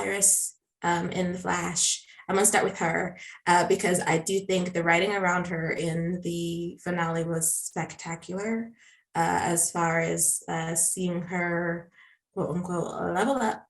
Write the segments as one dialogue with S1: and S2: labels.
S1: Iris in The Flash. I'm going to start with her because I do think the writing around her in the finale was spectacular as far as seeing her, quote unquote, level up.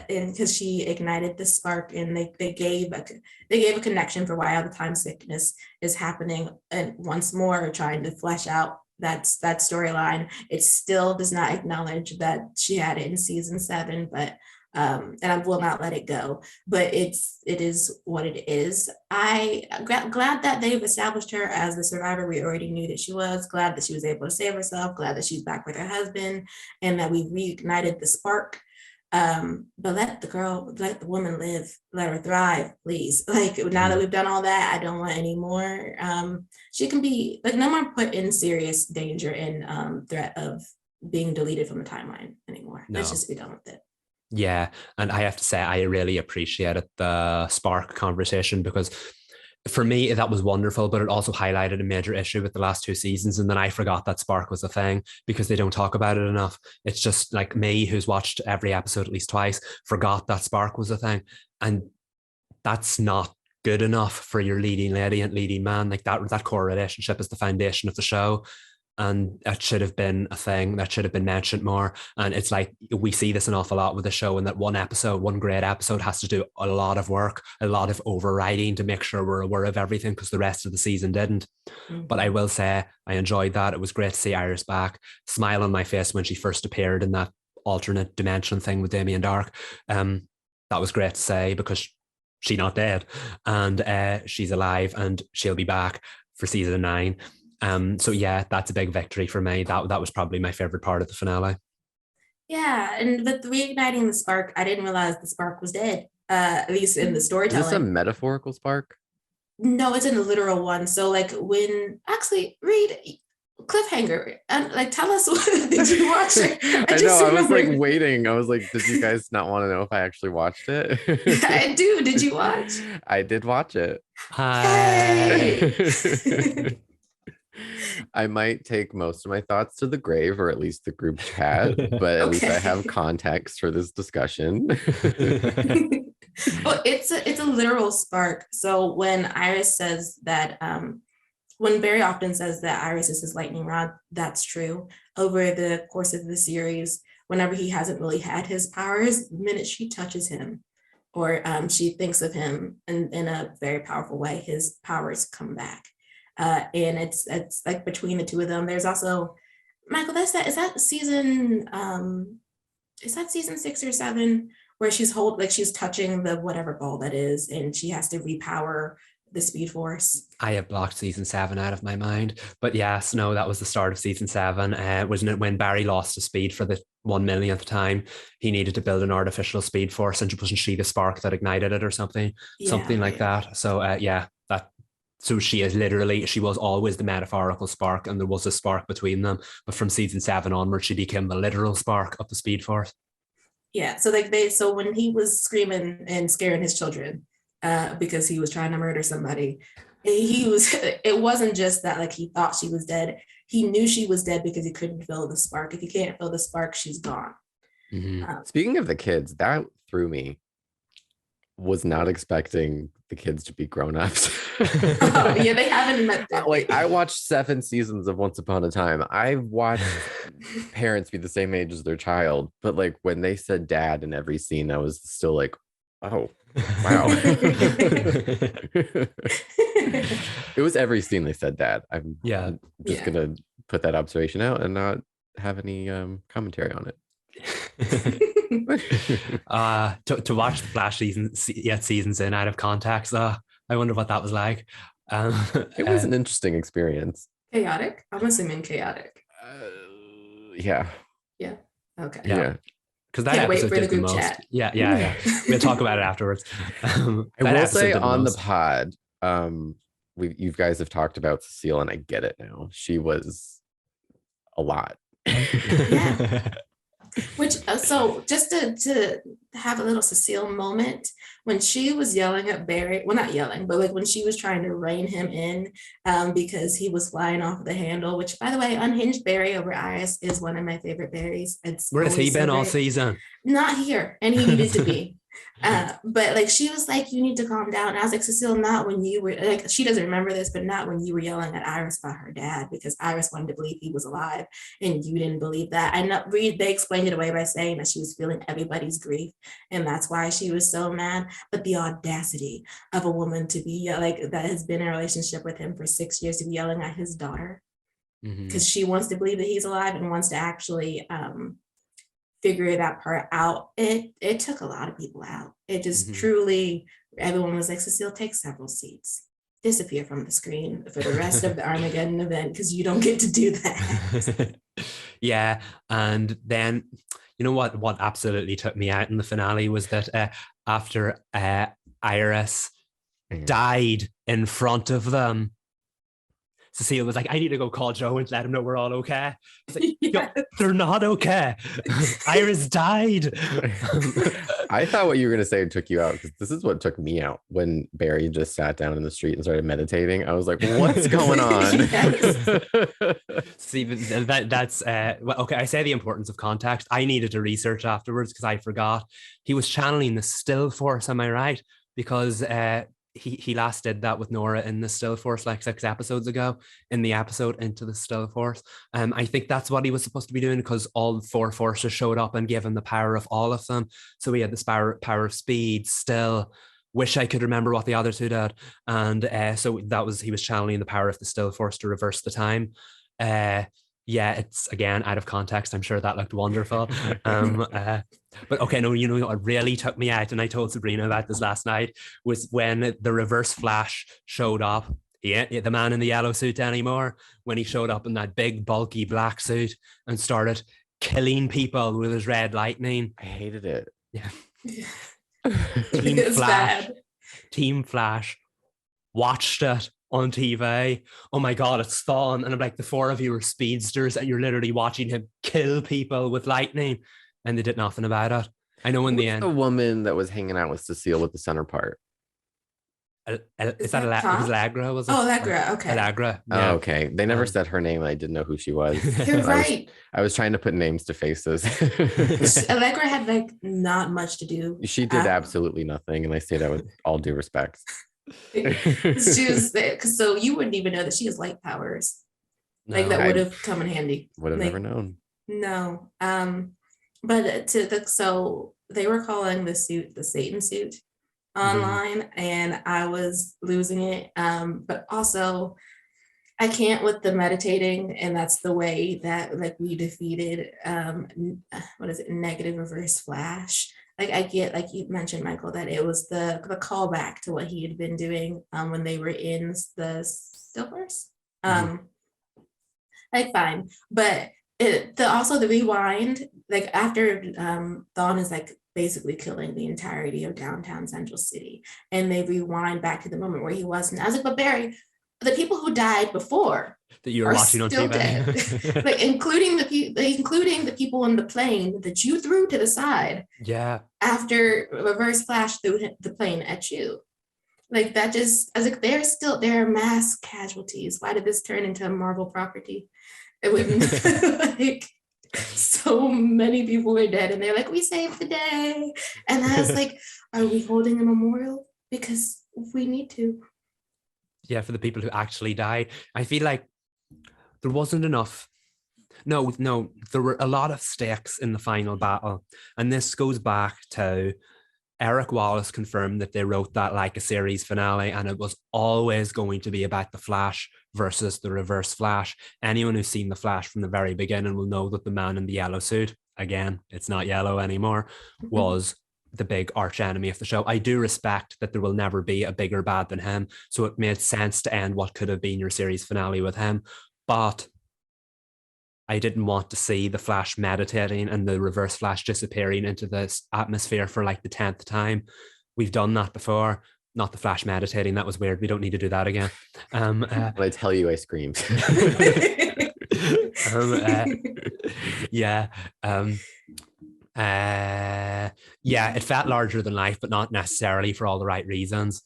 S1: Because she ignited the spark, and they gave a connection for why all the time sickness is happening, and once more trying to flesh out that storyline. It still does not acknowledge that she had it in season 7, but and I will not let it go. But it is what it is. I'm glad that they've established her as the survivor we already knew that she was. Glad that she was able to save herself. Glad that she's back with her husband, and that we reignited the spark. But let the woman live, let her thrive, please. Like, now that we've done all that, I don't want any more. She can be like no more put in serious danger and threat of being deleted from the timeline anymore. No. Let's just be done with it.
S2: Yeah, and I have to say I really appreciated the spark conversation, because for me, that was wonderful, but it also highlighted a major issue with the last 2 seasons. And then I forgot that spark was a thing because they don't talk about it enough. It's just like me, who's watched every episode at least twice, forgot that spark was a thing. And that's not good enough for your leading lady and leading man. Like that core relationship is the foundation of the show. And that should have been a thing that should have been mentioned more. And it's like, we see this an awful lot with the show, and that one great episode has to do a lot of work, a lot of overriding to make sure we're aware of everything, because the rest of the season didn't. Mm-hmm. But I will say I enjoyed that. It was great to see Iris back. Smile on my face when she first appeared in that alternate dimension thing with Damien Dark. That was great to say, because she's not dead, and she's alive, and she'll be back for season 9. So yeah, that's a big victory for me. That was probably my favorite part of the finale.
S1: Yeah, and with reigniting the spark, I didn't realize the spark was dead. At least in the storytelling.
S3: Is this a metaphorical spark?
S1: No, it's a literal one. So like Reed, cliffhanger, and like tell us did you watch it?
S3: I was like waiting. I was like, did you guys not want to know if I actually watched it?
S1: I do. Did you watch?
S3: I did watch it.
S2: Hi.
S3: I might take most of my thoughts to the grave, or at least the group chat, but at least I have context for this discussion.
S1: Well, it's a literal spark. So when Iris says that, when Barry often says that Iris is his lightning rod, that's true. Over the course of the series, whenever he hasn't really had his powers, the minute she touches him, or she thinks of him in a very powerful way, his powers come back. And it's like between the two of them. There's also Michael. Is that season 6 or 7 where she's touching the whatever ball that is, and she has to repower the Speed Force.
S2: I have blocked season 7 out of my mind, but yes, no, that was the start of season 7. Wasn't it when Barry lost his speed for the 1 millionth time? He needed to build an artificial Speed Force, and wasn't she the spark that ignited it or something? Yeah, something like that. So So she was always the metaphorical spark, and there was a spark between them. But from season 7 onward, she became the literal spark of the Speed Force.
S1: Yeah. So so when he was screaming and scaring his children because he was trying to murder somebody, it wasn't just that like he thought she was dead. He knew she was dead because he couldn't feel the spark. If he can't feel the spark, she's gone.
S3: Mm-hmm. Speaking of the kids, that threw me. Was not expecting the kids to be grown-ups.
S1: Oh, yeah, they haven't met them.
S3: Like, I watched 7 seasons of Once Upon a Time. I've watched parents be the same age as their child, but like when they said dad in every scene, I was still like, oh, wow. It was every scene they said dad. I'm just gonna put that observation out and not have any commentary on it.
S2: To watch the Flash seasons in out of context, I wonder what that was like.
S3: It was an interesting experience.
S1: Chaotic? I'm assuming chaotic.
S3: Yeah.
S1: Okay.
S3: Yeah.
S2: Because that episode did the most. Chat. Yeah. We'll talk about it afterwards.
S3: I will say on the pod, you guys have talked about Cecile, and I get it now. She was a lot.
S1: Yeah. Which so just to have a little Cecile moment, when she was yelling at Barry, well, not yelling, but like when she was trying to rein him in because he was flying off the handle, which by the way, unhinged Barry over Iris is one of my favorite Barrys.
S2: Where has he been all season?
S1: Not here, and he needed to be. But like she was like, you need to calm down. And I was like, Cecile, not when you were like, she doesn't remember this, but not when you were yelling at Iris about her dad, because Iris wanted to believe he was alive and you didn't believe that. I know they explained it away by saying that she was feeling everybody's grief and that's why she was so mad. But the audacity of a woman to be like that has been in a relationship with him for 6 years to be yelling at his daughter because she wants to believe that he's alive and wants to actually figure that part out. It took a lot of people out. It just truly, everyone was like, Cecile, take several seats, disappear from the screen for the rest of the Armageddon event because you don't get to do that.
S2: Yeah, and then you know what absolutely took me out in the finale was that after Iris died in front of them, Cecile was like, I need to go call Joe and let him know we're all okay. It's like, yes. They're not okay. Iris died.
S3: I thought what you were going to say took you out, because this is what took me out when Barry just sat down in the street and started meditating. I was like, what's going on?
S2: See, that's well, okay. I say the importance of context. I needed to research afterwards because I forgot. He was channeling the still force, am I right? Because he last did that with Nora in the Still Force like 6 episodes ago, in the episode Into the Still Force. I think that's what he was supposed to be doing, because all 4 forces showed up and gave him the power of all of them. So he had this power of speed, still. Wish I could remember what the other 2 did. And so he was channeling the power of the Still Force to reverse the time. Yeah, it's again out of context. I'm sure that looked wonderful. But okay, no, you know what really took me out, and I told Sabrina about this last night, was when the Reverse Flash showed up. He ain't the man in the yellow suit anymore. When he showed up in that big bulky black suit and started killing people with his red lightning.
S3: I hated it.
S2: Yeah. Team Flash watched it on TV. Oh my God, it's fun. And I'm like, the 4 of you are speedsters and you're literally watching him kill people with lightning, and they did nothing about it. I know in the end.
S3: The woman that was hanging out with Cecile with the center part.
S2: Is that Allegra? Was it?
S1: Oh, Allegra. Okay.
S2: Allegra. Yeah.
S3: Oh, okay. They never said her name. I didn't know who she was.
S1: You're right.
S3: I was trying to put names to faces.
S1: Allegra had like not much to do.
S3: She did absolutely nothing, and I say that with all due respect.
S1: She was so you wouldn't even know that she has light powers. No, like that would have come in handy.
S3: Would have never known.
S1: No. But so they were calling the suit the Satan suit online, and I was losing it. But also I can't with the meditating, and that's the way that like we defeated negative Reverse Flash. Like I get, like you mentioned, Michael, that it was the callback to what he had been doing when they were in the Still Force. Like fine, but also the rewind, like after Dawn is like basically killing the entirety of downtown Central City, and they rewind back to the moment where he was, and I was like, but Barry, the people who died before
S2: that you were watching on TV,
S1: like including the people on the plane that you threw to the side.
S2: Yeah.
S1: After Reverse Flash threw the plane at you, like that just, I was like, there are mass casualties. Why did this turn into a Marvel property? It was like so many people were dead, and they're like, we saved the day, and I was like, are we holding a memorial? Because we need to.
S2: Yeah, for the people who actually died. I feel like there wasn't enough. No, there were a lot of stakes in the final battle. And this goes back to Eric Wallace confirmed that they wrote that like a series finale, and it was always going to be about the Flash versus the Reverse Flash. Anyone who's seen the Flash from the very beginning will know that the man in the yellow suit, again, it's not yellow anymore, was the big arch enemy of the show. I do respect that there will never be a bigger bad than him, so it made sense to end what could have been your series finale with him. But I didn't want to see the Flash meditating and the Reverse Flash disappearing into this atmosphere for like the 10th time. We've done that before. Not the Flash meditating. That was weird. We don't need to do that again.
S3: When I tell you, I screamed.
S2: Yeah, it felt larger than life, but not necessarily for all the right reasons.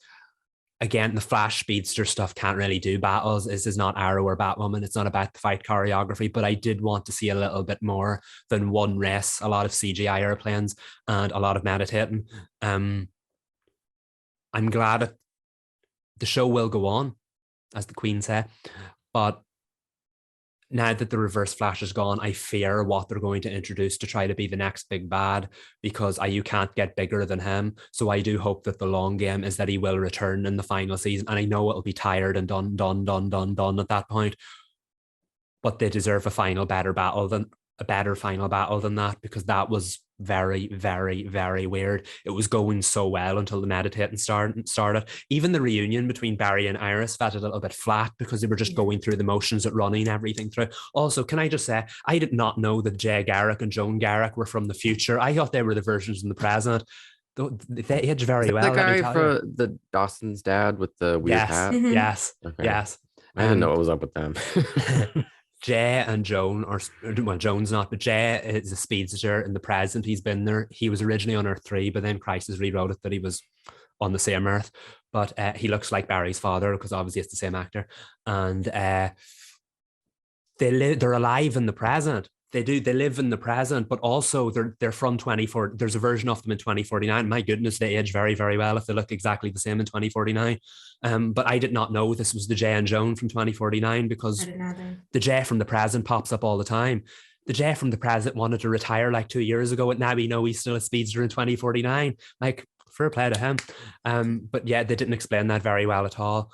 S2: Again, the Flash speedster stuff can't really do battles. This is not Arrow or Batwoman. It's not about the fight choreography, but I did want to see a little bit more than one race, a lot of CGI airplanes and a lot of meditating. I'm glad the show will go on, as the Queen said, but now that the Reverse Flash is gone, I fear what they're going to introduce to try to be the next big bad, because you can't get bigger than him. So I do hope that the long game is that he will return in the final season. And I know it'll be tired and done at that point, but they deserve a better final battle than that, because that was very, very, very weird. It was going so well until the meditating started. Even the reunion between Barry and Iris felt a little bit flat because they were just going through the motions at running everything through. Also, can I just say, I did not know that Jay Garrick and Joan Garrick were from the future. I thought they were the versions in the present. They aged very well.
S3: The guy for the Dawson's dad with the weird hat?
S2: Yes.
S3: Okay.
S2: Yes.
S3: I didn't know what was up with them.
S2: Jay and Joan, well, Joan's not, but Jay is a speedster in the present. He's been there. He was originally on Earth 3, but then Crisis rewrote it that he was on the same Earth. But he looks like Barry's father, because obviously it's the same actor. And they're alive in the present. They live in the present, but also they're from 24. There's a version of them in 2049. My goodness, they age very, very well if they look exactly the same in 2049. But I did not know this was the Jay and Joan from 2049, because the Jay from the present pops up all the time. The Jay from the present wanted to retire like 2 years ago, and now we know he's still a speedster in 2049. Like, fair play to him. But yeah, they didn't explain that very well at all.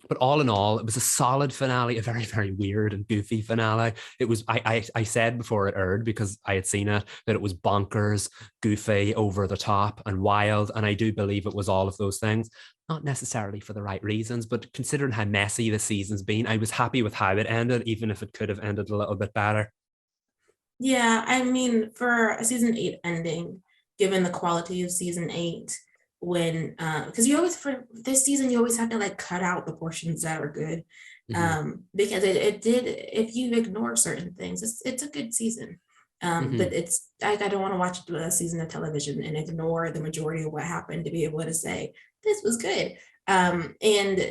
S2: But all in all, it was a solid finale, a very, very weird and goofy finale. It was, I said before it aired, because I had seen it, that it was bonkers, goofy, over the top, and wild. And I do believe it was all of those things. Not necessarily for the right reasons, but considering how messy the season's been, I was happy with how it ended, even if it could have ended a little bit better.
S1: Yeah, I mean, for a season 8 ending, given the quality of season 8, when because you always, for this season, you always have to like cut out the portions that are good, because it did, if you ignore certain things, it's a good season, but it's I don't want to watch a season of television and ignore the majority of what happened to be able to say this was good. And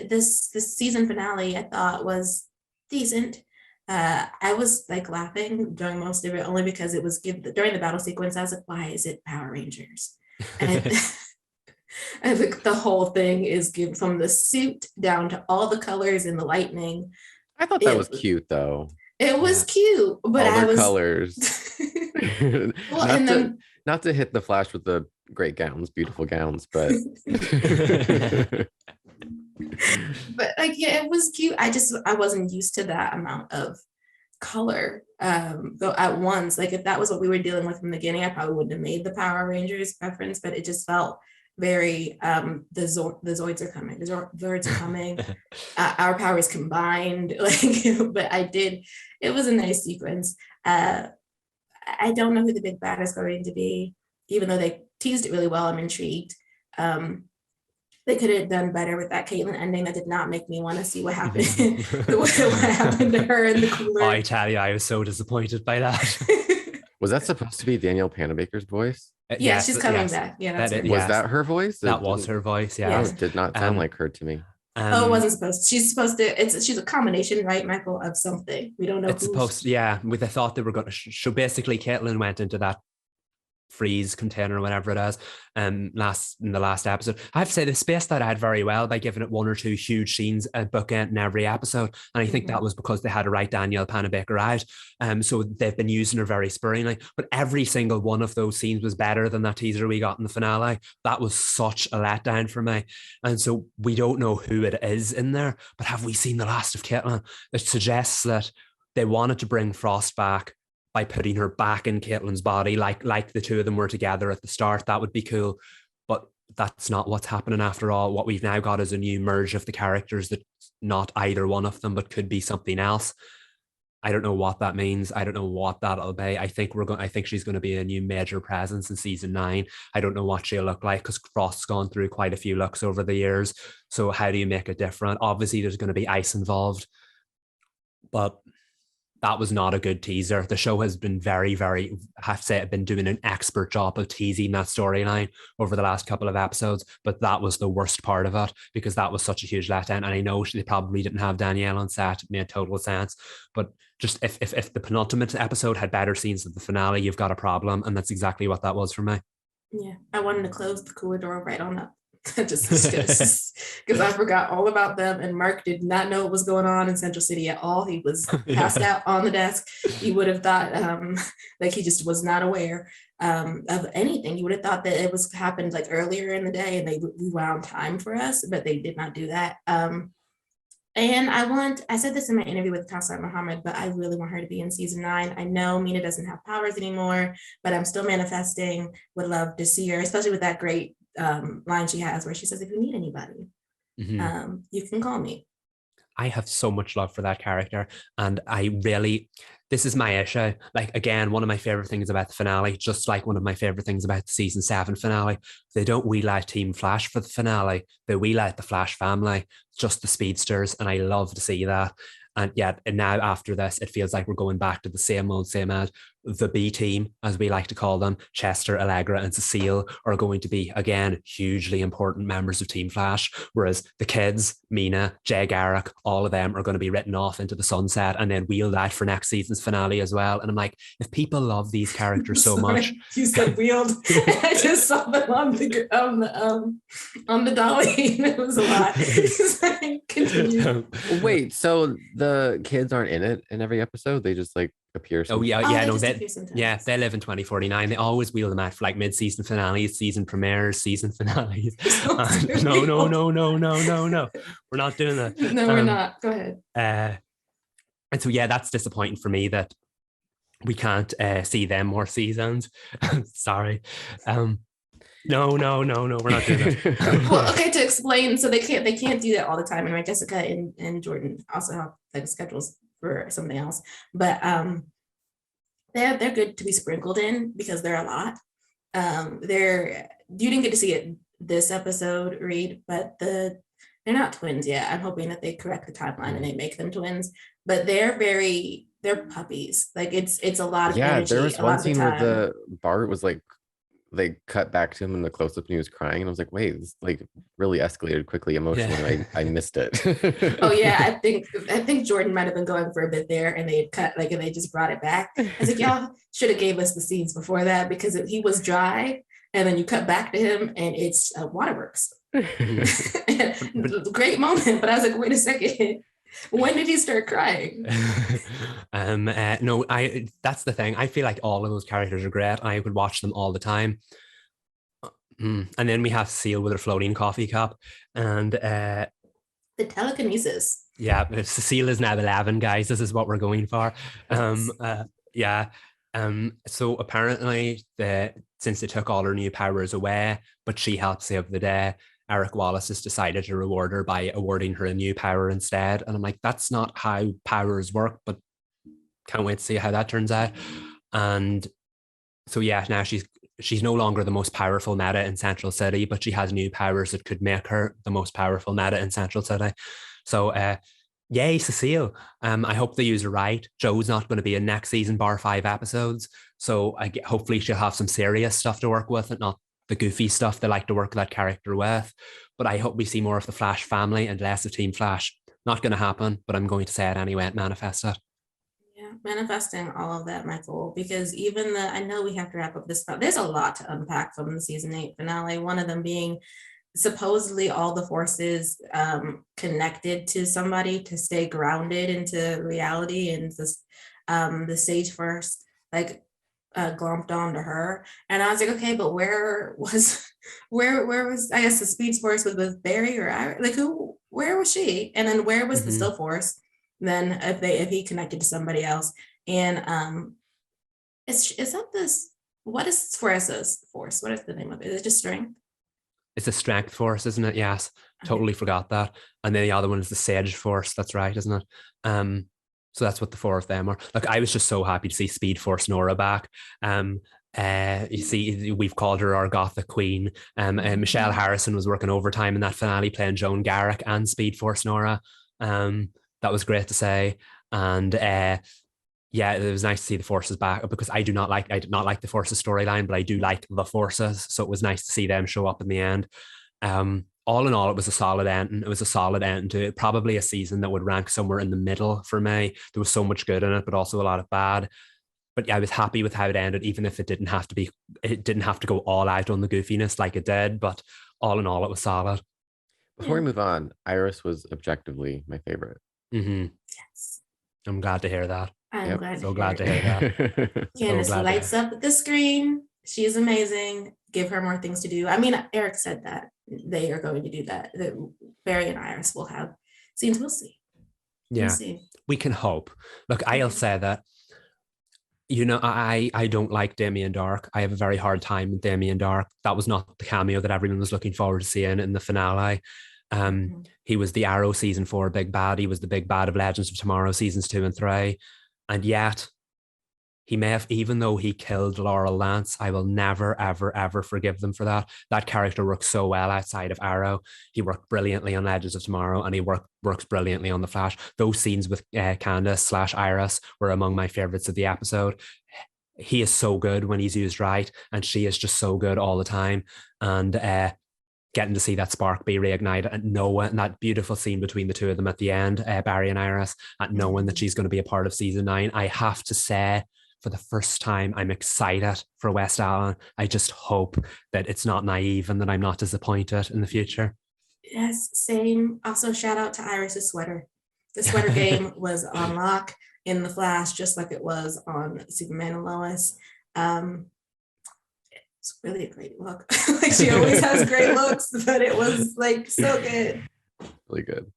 S1: this season finale I thought was decent. I was like laughing during most of it, only because it was during the battle sequence. I was like, why is it Power Rangers? And I think the whole thing is given, from the suit down to all the colors and the lightning.
S3: I thought that was cute, though.
S1: It was cute, but
S3: all their colors.
S1: Well,
S3: not to hit the Flash with the great gowns, beautiful gowns, but
S1: but like, yeah, it was cute. I wasn't used to that amount of color go at once. Like, if that was what we were dealing with from the beginning, I probably wouldn't have made the Power Rangers reference, but it just felt very the Zoids are coming, the Zords are coming, our powers combined, like, but it was a nice sequence. I don't know who the big bad is going to be, even though they teased it really well. I'm intrigued. They could have done better with that Caitlyn ending. That did not make me want to see what happened what happened to her in the cooler.
S2: I tell you, I was so disappointed by that.
S3: Was that supposed to be Danielle Panabaker's voice?
S1: Yeah, she's coming back. Yeah, that's
S3: was that her voice?
S2: That was her voice. Yeah,
S3: it did not sound like her to me.
S1: It wasn't supposed. She's supposed to. She's a combination, right, Michael, of something. We don't know.
S2: It's supposed. Yeah, they thought they were going to. So basically, Caitlyn went into that freeze container or whatever it is in the last episode. I have to say, they spaced that out very well by giving it one or two huge scenes at bookend in every episode, and I think that was because they had to write Danielle Panabaker out, so they've been using her very sparingly, but every single one of those scenes was better than that teaser we got in the finale. That was such a letdown for me. And so we don't know who it is in there, but have we seen the last of Caitlyn? It suggests that they wanted to bring Frost back by putting her back in Caitlyn's body, like the two of them were together at the start. That would be cool, but that's not what's happening after all. What we've now got is a new merge of the characters that's not either one of them, but could be something else. I don't know what that means. I don't know what that'll be. I think she's going to be a new major presence in season 9. I don't know what she'll look like, because Frost's gone through quite a few looks over the years. So how do you make it different? Obviously, there's going to be ice involved, but that was not a good teaser. The show has been very, very, I have to say, been doing an expert job of teasing that storyline over the last couple of episodes, but that was the worst part of it, because that was such a huge letdown. And I know they probably didn't have Danielle on set. It made total sense. But just if the penultimate episode had better scenes than the finale, you've got a problem. And that's exactly what that was for me.
S1: Yeah, I wanted to close the cooler door right on up. just because I forgot all about them, and Mark did not know what was going on in Central City at all. He was passed out on the desk. You would have thought like he just was not aware of anything. You would have thought that it was happened like earlier in the day and they rewound time for us, but they did not do that. And I said this in my interview with Kasai Muhammad, but I really want her to be in season 9. I know Mina doesn't have powers anymore, but I'm still manifesting, would love to see her, especially with that great line she has where she says, if you need anybody, you can call me.
S2: I have so much love for that character. And this is my issue. Like, again, one of my favorite things about the finale, just like one of my favorite things about the season 7 finale, they don't wheel out Team Flash for the finale. They wheel out the Flash family, just the speedsters. And I love to see that. And yet, and now after this, it feels like we're going back to the same old, the B team, as we like to call them. Chester, Allegra, and Cecile are going to be, again, hugely important members of Team Flash, whereas the kids, Mina, Jay Garrick, all of them are going to be written off into the sunset and then wheeled out for next season's finale as well. And I'm like, if people love these characters so much.
S1: You said wheeled. I just saw them on the dolly. It was a lot. Continue.
S3: Wait, so the kids aren't in it in every episode? They just like appear.
S2: They live in 2049. They always wheel them out for like mid-season finales, season premieres, season finales. No. We're not doing that.
S1: No, we're not. Go ahead.
S2: And so that's disappointing for me that we can't see them more seasons. Sorry. No, we're not doing that.
S1: Well, okay, to explain, so they can't do that all the time. And right, Jessica and Jordan also have like schedules for something else, but they're good to be sprinkled in because they're a lot. You didn't get to see it this episode, Reed, but they're not twins yet. I'm hoping that they correct the timeline and they make them twins, but they're puppies. Like it's a lot of energy.
S3: There was one scene where the Bart was like, they cut back to him in the close-up and he was crying, and I was like, wait, this like really escalated quickly emotionally. Yeah. I missed it.
S1: Oh yeah, I think Jordan might have been going for a bit there, and they had cut and they just brought it back. I was like, y'all should have gave us the scenes before that, because he was dry and then you cut back to him and it's waterworks. Great moment, but I was like, wait a second. When did he start crying?
S2: No, that's the thing. I feel like all of those characters are great. I would watch them all the time. And then we have Cecile with her floating coffee cup, and
S1: the telekinesis.
S2: Yeah, Cecile is now 11, guys. This is what we're going for. So apparently, since they took all her new powers away, but she helped save the day, Eric Wallace has decided to reward her by awarding her a new power instead. And I'm like, that's not how powers work, but can't wait to see how that turns out. And so now she's no longer the most powerful meta in Central City, but she has new powers that could make her the most powerful meta in Central City. So yay, Cecile. I hope they use her right. Joe's not going to be in next season, bar 5 episodes. So hopefully she'll have some serious stuff to work with and not the goofy stuff they like to work that character with. But I hope we see more of the Flash family and less of Team Flash. Not going to happen, but I'm going to say it anyway and manifest it.
S1: Yeah, manifesting all of that, Michael, because I know we have to wrap up this, but there's a lot to unpack from the season 8 finale. One of them being supposedly all the forces connected to somebody to stay grounded into reality, and the Sage Force glomped onto her, and I was like, okay, but where was I guess the Speed Force with Barry or where was she, and then where was the Still Force then if he connected to somebody else? And what is Force's force? What is the name of it? Is it just strength?
S2: It's a strength force, isn't it? Yes, totally forgot that. And then the other one is the Sage Force. That's right, isn't it? So that's what the 4 of them are. Like, I was just so happy to see Speed Force Nora back. You see, we've called her our Gothic Queen. And Michelle Harrison was working overtime in that finale, playing Joan Garrick and Speed Force Nora. That was great to say. And it was nice to see the Forces back, because I did not like the Forces storyline, but I do like the Forces. So it was nice to see them show up in the end. All in all, it was a solid ending. It was a solid end to it. Probably a season that would rank somewhere in the middle for me. There was so much good in it, but also a lot of bad. But yeah, I was happy with how it ended, even if it didn't have to go all out on the goofiness like it did. But all in all, it was solid.
S3: Before we move on, Iris was objectively my favorite.
S1: Yes.
S2: I'm glad to hear that.
S1: I'm glad
S2: So glad to hear that.
S1: Candace
S2: glad to
S1: lights
S2: hear.
S1: up the screen. She is amazing. Give her more things to do. I mean, Eric said that they are going to do that. That Barry and Iris will have scenes. We'll see.
S2: Yeah,
S1: We'll see.
S2: we can hope. Look, I'll say that, you know, I don't like Damien Dark. I have a very hard time with Damien Dark. That was not the cameo that everyone was looking forward to seeing in the finale. He was the Arrow season 4 big bad. He was the big bad of Legends of Tomorrow seasons 2 and 3. And yet he may have, even though he killed Laurel Lance, I will never, ever, ever forgive them for that. That character works so well outside of Arrow. He worked brilliantly on Legends of Tomorrow, and he works brilliantly on The Flash. Those scenes with Candace/Iris were among my favorites of the episode. He is so good when he's used right, and she is just so good all the time. And getting to see that spark be reignited, and knowing that beautiful scene between the two of them at the end, Barry and Iris, and knowing that she's going to be a part of season 9, I have to say, for the first time, I'm excited for West Allen. I just hope that it's not naive and that I'm not disappointed in the future.
S1: Yes, same. Also, shout out to Iris's sweater. The sweater game was on lock in The Flash, just like it was on Superman and Lois. It's really a great look. Like, she always has great looks, but it was like so good.
S3: Really good.